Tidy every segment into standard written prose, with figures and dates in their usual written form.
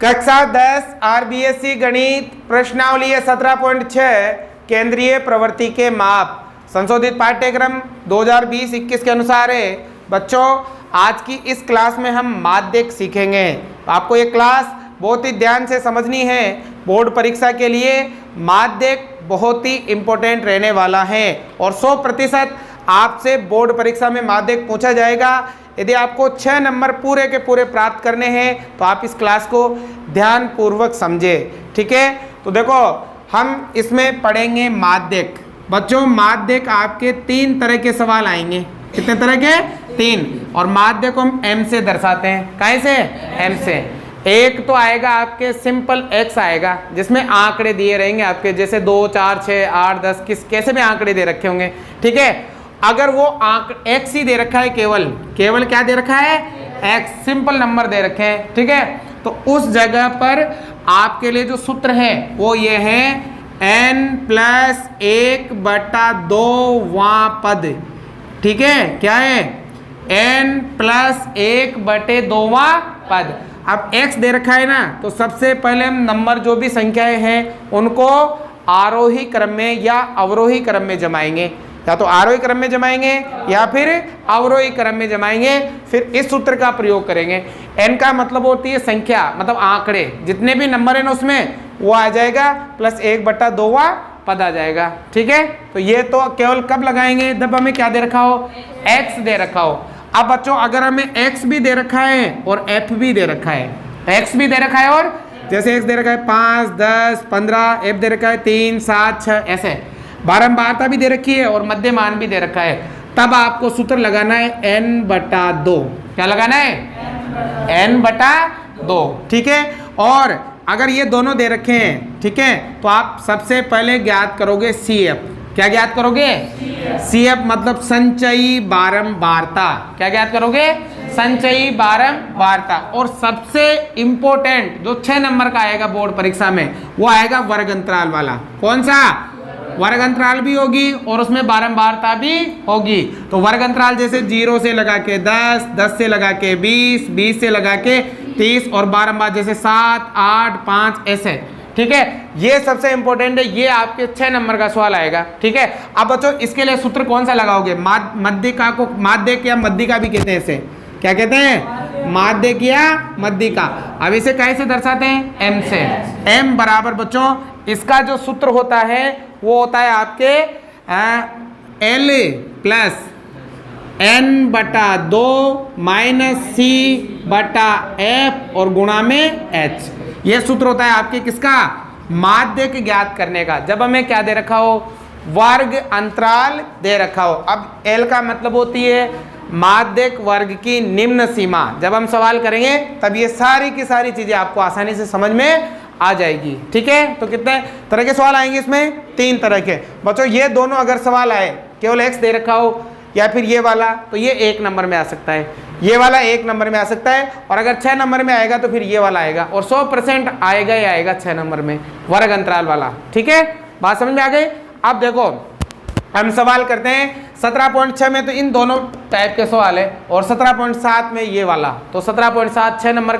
कक्षा 10 आरबीएससी गणित प्रश्नावली 17.6 केंद्रीय प्रवृत्ति के माप संशोधित पाठ्यक्रम 2020-21 के अनुसार है। बच्चों, आज की इस क्लास में हम माध्यक सीखेंगे। आपको ये क्लास बहुत ही ध्यान से समझनी है। बोर्ड परीक्षा के लिए माध्यक बहुत ही इम्पोर्टेंट रहने वाला है और 100% आपसे बोर्ड परीक्षा में माध्यक पूछा जाएगा। यदि आपको 6 नंबर पूरे के पूरे प्राप्त करने हैं तो आप इस क्लास को ध्यान पूर्वक समझें, ठीक है। तो देखो, हम इसमें पढ़ेंगे माध्यक। बच्चों, माध्यक आपके 3 तरह के सवाल आएंगे। कितने तरह के? 3। और माध्यक को हम एम से दर्शाते हैं। काहे से? एम से। एक तो आएगा आपके सिंपल एक्स आएगा, जिसमें आंकड़े दिए रहेंगे आपके, जैसे 2, 4, 6, 8, 10 किस कैसे भी आंकड़े दे रखे होंगे, ठीक है। अगर वो एक्स ही दे रखा है, केवल क्या दे रखा है? एक्स, सिंपल नंबर दे रखे हैं, ठीक है। तो उस जगह पर आपके लिए जो सूत्र है वो ये है n+1/2वां पद, ठीक है। क्या है? n+1/2वां पद। अब x दे रखा है ना, तो सबसे पहले हम नंबर जो भी संख्याएं हैं उनको आरोही क्रम में या अवरोही क्रम में जमाएंगे। या तो आरोही क्रम में जमाएंगे या फिर अवरोही क्रम में जमाएंगे। फिर इस सूत्र का प्रयोग करेंगे। n का मतलब होती है संख्या, मतलब आंकड़े, जितने भी नंबर है ना उसमें वो आ जाएगा, +1/2वां पद आ जाएगा, ठीक है। तो ये तो केवल कब लगाएंगे? जब हमें क्या दे रखा हो? x दे रखा हो। अब बच्चों, अगर हमें x भी दे रखा है और f भी दे रखा है, x भी दे रखा है और जैसे x दे रखा है 5, 10, 15, f दे रखा है 3, 7, 6, ऐसे बारंबारता भी दे रखी है और मध्यमान भी दे रखा है, तब आपको सूत्र लगाना है n/2। क्या लगाना है? n/2, ठीक है। और अगर ये दोनों दे रखे हैं, ठीक है, तो आप सबसे पहले ज्ञात करोगे CF। क्या ज्ञात करोगे? CF मतलब संचयी बारंबारता। क्या ज्ञात करोगे? संचयी बारंबारता। और सबसे इंपॉर्टेंट जो 6 नंबर का आएगा बोर्ड परीक्षा में, वो आएगा वर्ग अंतराल वाला। कौन सा? वर्ग अंतराल भी होगी और उसमें बारंबारता भी होगी। तो वर्ग अंतराल जैसे 0 से लगा के 10, 10 से लगा के 20, 20 से लगा के 30 और बारंबार जैसे 7, 8, 5 ऐसे, ठीक है। ये सबसे इंपॉर्टेंट है, ये आपके 6 नंबर का सवाल आएगा, ठीक है। अब बच्चों, इसके लिए सूत्र कौन सा लगाओगे? मध्यिका को माध्यक या मध्यिका भी कहते हैं। इसे क्या कहते हैं? माध्यक या मध्यिका। अब इसे कैसे दर्शाते हैं? एम से। एम बराबर बच्चों, इसका जो सूत्र होता है वो होता है आपके L+N/2 -C/F और गुणा में H। ये सूत्र होता है आपके किसका? माध्यक ज्ञात करने का। जब हमें क्या दे रखा हो? वर्ग अंतराल दे रखा हो। अब L का मतलब होती है माध्यक वर्ग की निम्न सीमा। जब हम सवाल करेंगे तब ये सारी की सारी चीजें आपको आसानी से समझ में आ जाएगी, ठीक है। तो कितने तरह के सवाल आएंगे इसमें? 3 तरह के। बच्चों, ये दोनों अगर सवाल आए, केवल x दे रखा हो या फिर ये वाला, तो ये 1 नंबर में आ सकता है। ये वाला 1 नंबर में आ सकता है। और अगर 6 नंबर में आएगा तो फिर ये वाला आएगा। और 100% आएगा ही आएगा 6 नंबर में, वर्ग अंतराल वाला, ठीक है। बात समझ में आ गई? अब देखो, हम सवाल करते हैं 17.6 में तो इन दोनों टाइप के सवाल है और 17.7 में ये वाला। तो 17.7 6 नंबर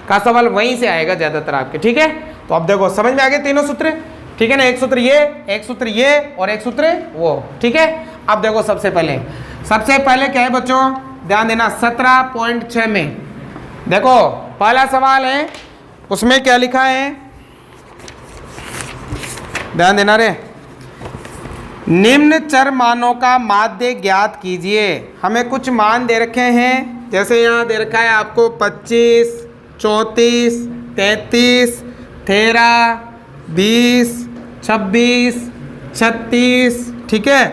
का सवाल वहीं से आएगा ज्यादातर आपके, ठीक है। तो अब देखो, समझ में आ गए तीनों सूत्र, ठीक है ना। एक सूत्र ये, एक सूत्र ये और एक सूत्र वो, ठीक है। अब देखो, सबसे पहले क्या है बच्चों? ध्यान देना। 17.6 में देखो, पहला सवाल है, उसमें क्या लिखा है? ध्यान देना रे। निम्न चर मानों का माध्य ज्ञात कीजिए। हमें कुछ मान दे रखे हैं, जैसे यहाँ दे रखा है आपको 25, 34, 33, 13, 20, 26, 36, ठीक है,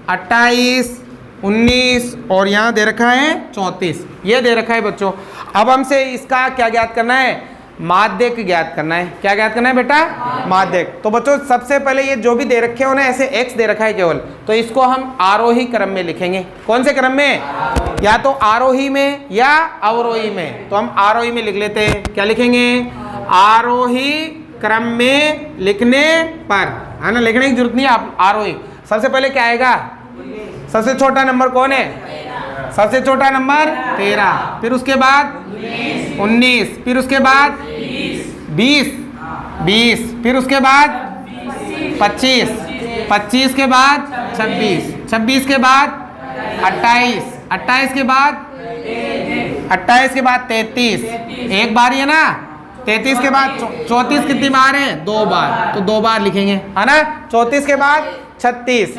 28, 19 और यहाँ दे रखा है 34। ये दे रखा है बच्चों। अब हमसे इसका क्या ज्ञात करना है? माध्यक ज्ञात करना है। क्या ज्ञात करना है बेटा? माध्यक। तो बच्चों, सबसे पहले ये जो भी दे रखे हो ना, ऐसे x दे रखा है केवल, तो इसको हम आरोही क्रम में लिखेंगे। कौन से क्रम में? या तो आरोही में या अवरोही में। तो हम आरोही में लिख लेते हैं। क्या लिखेंगे? आरोही क्रम में लिखने पर, है ना, लिखने की जरूरत नहीं है। आप आरोही, सबसे पहले क्या आएगा? सबसे छोटा नंबर कौन है? सबसे छोटा नंबर 13, फिर उसके बाद 19, फिर उसके बाद 20, 20, फिर उसके बाद 25, 25 के बाद 26, 26 के बाद 28, 28 के बाद 28 के बाद 33, एक बार ही है ना। 33 के बाद 34 कितनी बार है? 2 बार, तो 2 बार लिखेंगे, है ना। 34 के बाद 36,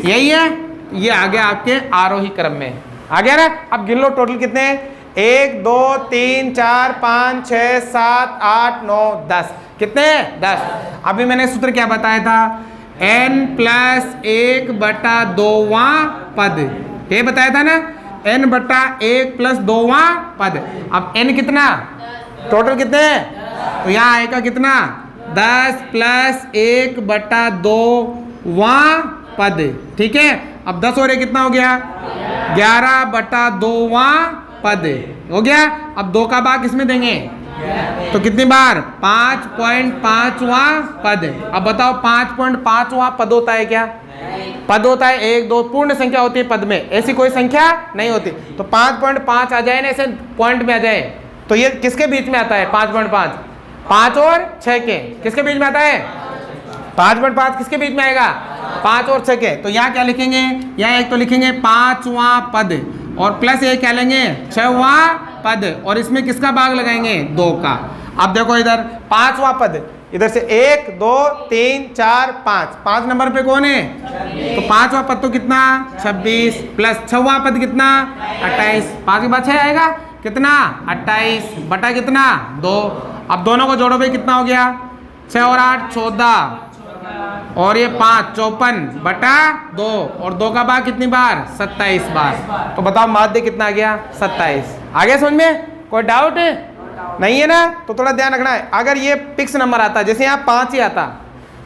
यही है। ये आ गया आपके आरोही क्रम में, आ गया ना। अब गिन लो टोटल कितने हैं? 1 2 3 4 5 6 7 8 9 10, कितने हैं? 10। अभी मैंने सूत्र क्या बताया था? n+1/2वां पद, ये बताया था ना, n/1+2वां पद। अब n कितना, टोटल कितने हैं? तो यहाँ आएगा कितना? 10 + 1/2वां पद, ठीक है। अब 10 और कितना हो गया? 11/2वां पद हो गया। अब 2 का भाग किसमें देंगे? तो कितनी बार? 5.5वां पद। अब बताओ 5.5वां पद होता है क्या? पद होता है 1 2, पूर्ण संख्या होती है पद में, ऐसी कोई संख्या नहीं होती। तो 5.5 आ जाए ना, ऐसे पॉइंट में आ जाए, तो ये किसके बीच में आता है? 5.5, 5 और 6 के किसके बीच में आता है? 5.5 किसके बीच में आएगा? 5 और 6 के। तो यहाँ क्या लिखेंगे? यहाँ एक तो लिखेंगे 5वां पद, और प्लस ये क्या लेंगे? 6वां पद, और इसमें किसका भाग लगाएंगे? 2 का। अब देखो इधर 5वां पद, इधर से 1 2 3 4 5, 5 नंबर पे कौन है? तो 5वां पद तो कितना? 26, प्लस 6वां पद कितना? 28, 5 के बाद 6 आएगा, कितना? 28 बटा कितना? 2। अब दोनों को जोड़ो भाई, कितना हो गया? 6 और 8 14, और ये 5 54/2, और 2 का भाग कितनी बार? 27 बार। तो बताओ माध्य कितना आ गया? 27। आ गया समझ में? कोई डाउट नहीं है ना? तो थोड़ा ध्यान रखना है। अगर ये फिक्स नंबर आता, जैसे यहाँ 5 ही आता,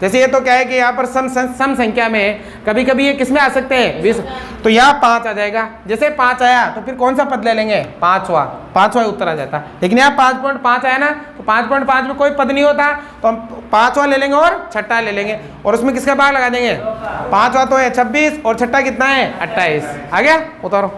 जैसे ये तो क्या है कि यहाँ पर सम संख्या में कभी कभी ये किस में आ सकते हैं? 20, तो यहाँ 5 आ जाएगा। जैसे 5 आया तो फिर कौन सा पद ले लेंगे? 5वां उत्तर आ जाता। लेकिन यहाँ 5.5 आया ना, तो 5.5 में कोई पद नहीं होता, तो हम 5वां ले लेंगे और 6ठा ले लेंगे, और उसमें किसका भाग लगा देंगे? 5वां तो है 26, और 6ठा कितना है? 28। आ गया? उतारो।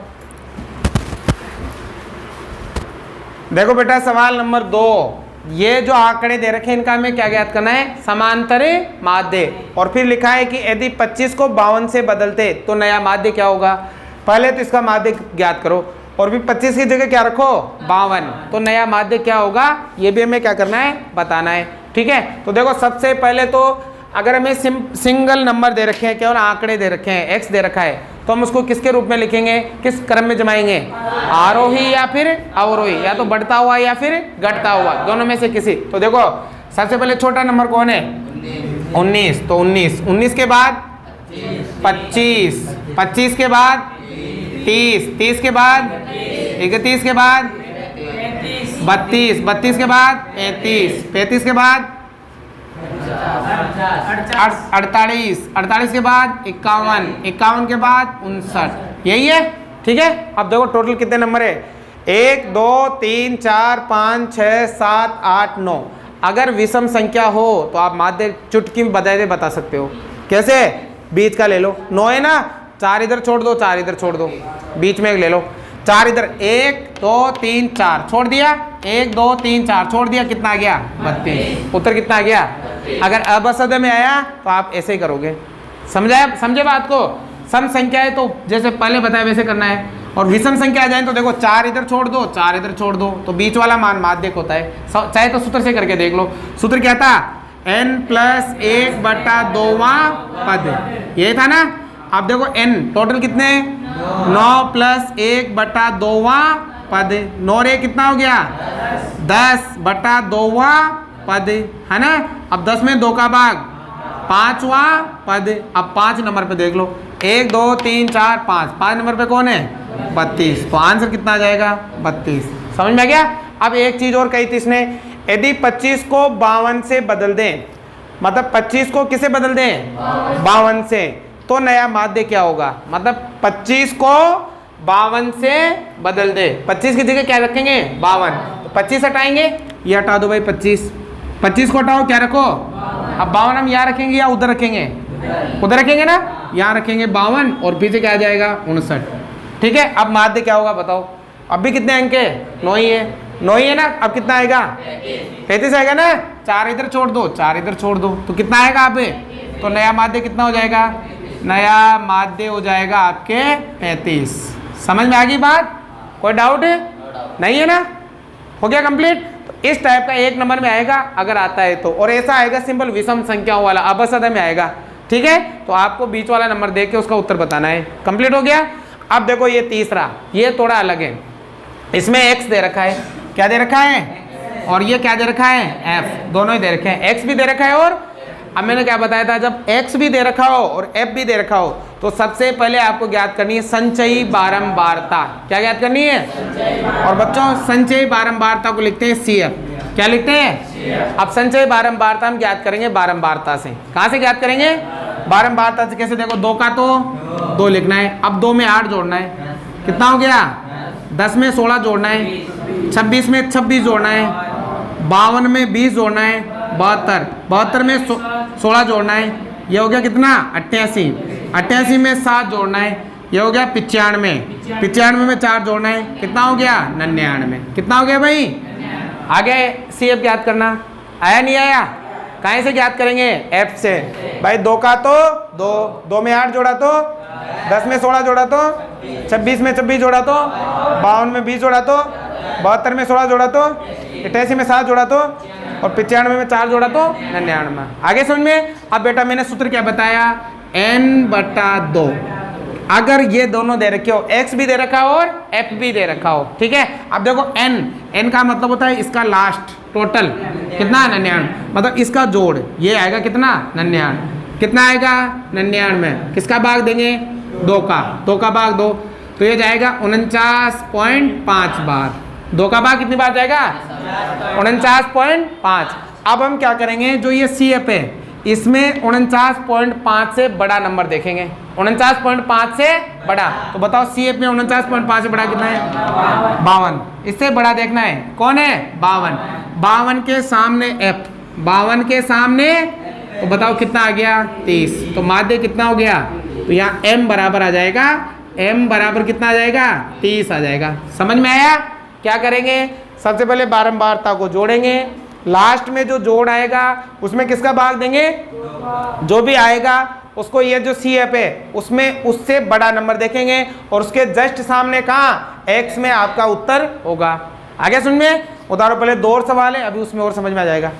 देखो बेटा सवाल नंबर 2, ये जो आंकड़े दे रखे हैं इनका हमें क्या ज्ञात करना है? समांतर माध्य। और फिर लिखा है कि यदि 25 को 52 से बदलते तो नया माध्य क्या होगा? पहले तो इसका माध्य ज्ञात करो, और भी 25 की जगह क्या रखो? 52, तो नया माध्य क्या होगा? ये भी हमें क्या करना है? बताना है, ठीक है। तो देखो सबसे पहले तो अगर हमें सिंगल नंबर दे रखे हैं, केवल आंकड़े दे रखे हैं, x दे रखा है, तो हम उसको किसके रूप में लिखेंगे? किस क्रम में जमाएंगे? आरोही या फिर अवरोही, या तो बढ़ता हुआ या फिर घटता हुआ, दोनों में से किसी। तो देखो सबसे पहले छोटा नंबर कौन है? 19, तो 19 के बाद 25, 25 के बाद 30, 30 के बाद 31 के बाद 32, 32 के बाद 35, 35 के बाद 48, 48 के बाद 51, 51 के बाद 59, यही है, ठीक है। अब देखो टोटल कितने नंबर है? 1 2 3 4 5 6 7 8 9। अगर विषम संख्या हो तो आप माध्य चुटकी बजाय बता सकते हो। कैसे? बीच का ले लो, 9 है ना, 4 इधर छोड़ दो, 4 इधर छोड़ दो, बीच में एक ले लो, 4 इधर, 1 2 3 4 छोड़ दिया, 1 2 3 4 छोड़ दिया, कितना आ गया? 32। उत्तर कितना आ गया? अगर अबसद में आया तो आप ऐसे ही करोगे। समझे बात को? सम संख्या है तो जैसे पहले बताया वैसे करना है, और विषम संख्या आ जाए तो देखो 4 इधर छोड़ दो, 4 इधर छोड़ दो, तो बीच वाला मान माध्यक होता है। चाहे तो सूत्र से करके देख लो। सूत्र क्या था? n+1/2वां पद, ये था ना। अब देखो n टोटल कितने? 9 + 1/2वां पद, 9 रे कितना हो गया? 10/2वां पद, है ना। अब 10 में 2 का भाग, 5वां पद। अब 5 नंबर पे देख लो, 1 2 3 4 5, 5 नंबर पे कौन है? 32। तो आंसर कितना आ जाएगा? 32। समझ में आ गया? अब एक चीज और कही थी इसने, यदि 25 को 52 से बदल दें, मतलब 25 को किसे बदल दें? 52 से, तो नया माध्य क्या होगा? मतलब 25 को 52 से बदल दे, 25 की जगह क्या रखेंगे? 52, तो 25 हटाएंगे, ये हटा दो भाई 25 को हटाओ, क्या रखो? अब 52 हम यहाँ रखेंगे या उधर रखेंगे? उधर रखेंगे ना, यहाँ रखेंगे 52, और पीछे क्या आ जाएगा? 59, ठीक है। अब माध्य क्या होगा बताओ? अब भी कितने अंक है? 9 ही है, 9 ही है ना। अब कितना आएगा 35 आएगा ना। 4 इधर छोड़ दो, 4 इधर छोड़ दो, तो कितना आएगा आप? तो नया माध्य कितना हो जाएगा? नया माध्य हो जाएगा आपके 35। समझ में आ गई बात? कोई डाउट है? नहीं है ना? हो गया कंप्लीट। तो इस टाइप का 1 नंबर में आएगा अगर आता है तो, और ऐसा आएगा सिंपल विषम संख्याओं वाला अबसद में आएगा। ठीक है, तो आपको बीच वाला नंबर देख के उसका उत्तर बताना है। कंप्लीट हो गया। अब देखो ये तीसरा, ये थोड़ा अलग है। इसमें x दे रखा है, क्या दे रखा है, और ये क्या दे रखा है, f, दोनों ही दे रखे हैं। x भी दे रखा है, और अब मैंने क्या बताया था, जब x भी दे रखा हो और f भी दे रखा हो तो सबसे पहले आपको ज्ञात करनी है संचयी बारंबारता। क्या ज्ञात करनी है? और बच्चों संचयी बारंबारता को लिखते हैं CF। क्या लिखते हैं? अब संचयी बारंबारता हम ज्ञात करेंगे बारंबारता से। कहाँ से ज्ञात करेंगे? बारंबारता से। कैसे? देखो 2 का तो 2 लिखना है, अब 2 में 8 जोड़ना है, कितना हो गया? 10 में 16 जोड़ना है, 26 में 26 जोड़ना है, 52 में 20 जोड़ना है, 72 में 16 जोड़ना है, ये हो गया कितना? 88। 88 में 7 जोड़ना है, ये हो गया 95। 95 में 4 जोड़ना है, कितना हो गया? 99। कितना हो गया भाई? आगे CF ज्ञात करना। आया नहीं आया? कहाँ से ज्ञात करेंगे? F से। भाई 2 का तो 2, 2 में 8 जोड़ा तो, 10 में 16 जोड़ा तो, 26 में 26 जोड़ा तो, 52 में 20 जोड़ा तो, 72 में 16 जोड़ा तो, 88 में 7 जोड़ा तो, और 95 में 4 जोड़ा तो 99। आगे समझ में? अब बेटा मैंने सूत्र क्या बताया? n/2। अगर ये दोनों दे रखे हो, x भी दे रखा हो और f भी दे रखा हो, ठीक है। अब देखो n का मतलब होता है इसका लास्ट टोटल कितना? 99। मतलब इसका जोड़ ये आएगा कितना? 99। कितना आएगा? 99। किसका भाग देंगे? 2 का। 2 का भाग 2, तो ये जाएगा 49.5 बार। 2 का भाग कितनी बार जाएगा? 49.5। अब हम क्या करेंगे, जो ये CF है इसमें 49.5 से बड़ा नंबर देखेंगे। 49.5 से बड़ा, तो बताओ CF में 49.5 से बड़ा कितना है? 52। इससे बड़ा देखना है, कौन है? 52। 52 के सामने F, 52 के सामने, तो बताओ कितना आ गया? 30। तो माध्य कितना हो गया? तो यहाँ M बराबर आ जाएगा, M बराबर कितना आ जाएगा? 30 आ जाएगा। समझ में आया? क्या करेंगे? सबसे पहले बारंबारता को जोड़ेंगे, लास्ट में जो जोड़ आएगा उसमें किसका भाग देंगे? जो भी आएगा उसको, ये जो CF है उसमें उससे बड़ा नंबर देखेंगे, और उसके जस्ट सामने कहाँ? X में आपका उत्तर होगा। आगे सुन में उदाहरण, पहले 2 और सवाल है, अभी उसमें और समझ में आ जाएगा।